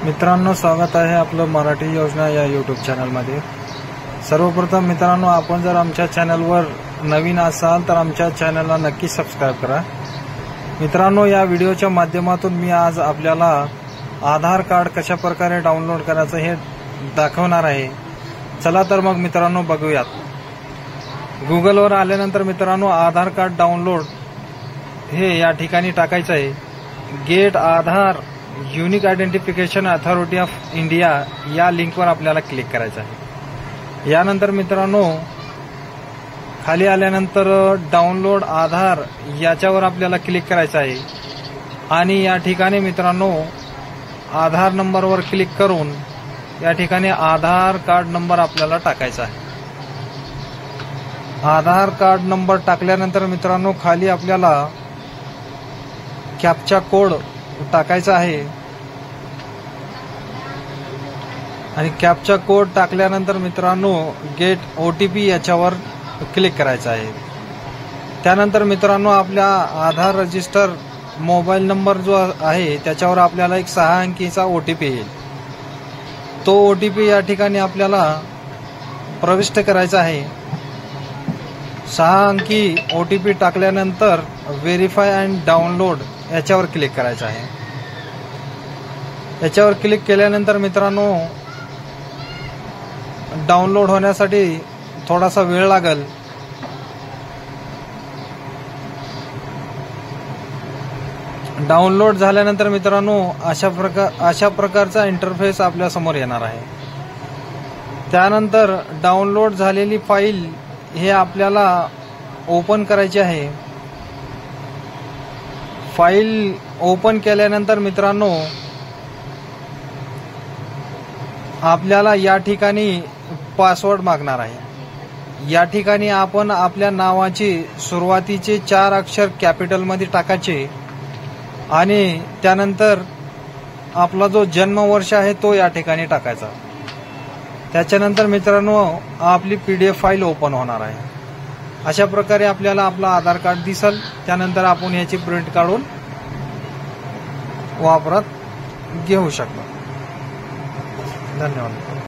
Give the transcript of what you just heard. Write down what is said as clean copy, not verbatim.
मित्रांनो, स्वागत आहे आपलं मराठी योजना या यूट्यूब चॅनलमध्ये। सर्वप्रथम मित्रांनो, आपण जर आमच्या चॅनलवर नवीन असाल तर आमच्या चॅनलला नक्की सबस्क्राइब करा। मित्रांनो, या व्हिडिओच्या माध्यमातून मी आज आपल्याला आधार कार्ड कशा प्रकारे डाउनलोड करायचं हे दाखवणार आहे। चला तर मग मित्रांनो बघूयात। गुगलवर आल्यानंतर मित्रांनो आधार कार्ड डाउनलोड हे या ठिकाणी टाकायचं आहे। Get Aadhaar unique identification authority of India या लिंकवर आपल्याला क्लिक करायचं आहे। यानंतर मित्रांनो खाली आल्यानंतर डाउनलोड आधार याच्यावर आपल्याला क्लिक करायचं आहे आणि या ठिकाणी मित्रांनो आधार नंबरवर क्लिक करून या ठिकाणी आधार कार्ड नंबर आपल्याला टाकायचा आहे। आधार कार्ड नंबर टाकल्यानंतर मित्रांनो खाली आपल्याला कॅप्चा कोड टाकायचा आहे आणि कॅप्चा कोड टाकल्यानंतर मित्रांनो गेट OTP याच्यावर क्लिक करायचं आहे। त्यानंतर मित्रांनो आपल्या आधार रजिस्टर मोबाईल नंबर जो आहे त्याच्यावर आपल्याला एक 6 अंकीचा OTP येईल। तो OTP या ठिकाणी आपल्याला प्रविष्ट करायचा आहे। 6 अंकी OTP टाकल्यानंतर व्हेरीफाय अँड डाउनलोड याच्यावर क्लिक करायचं आहे। याच्यावर क्लिक केल्यानंतर मित्रांनो डाउनलोड होण्यासाठी थोडासा वेळ लागेल। डाउनलोड झाल्यानंतर मित्रांनो अशा प्रकारचा इंटरफेस आपल्या समोर येणार आहे। त्यानंतर डाउनलोड झालेली फाईल हे आपल्याला ओपन करायची आहे। फाईल ओपन केल्यानंतर मित्रांनो आपल्याला या ठिकाणी पासवर्ड मागणार आहे। या ठिकाणी आपण आपल्या नावाची सुरुवातीचे 4 अक्षर कॅपिटल मध्ये टाकायचे आणि त्यानंतर आपला जो जन्मवर्ष आहे तो या ठिकाणी टाकायचा। त्याच्यानंतर मित्रांनो आपली PDF फाईल ओपन होणार आहे। अशा प्रकारे आपल्याला आपला आधार कार्ड दिसेल। त्यानंतर आपण याची प्रिंट काढून वापरात घेऊ शकतो। धन्यवाद।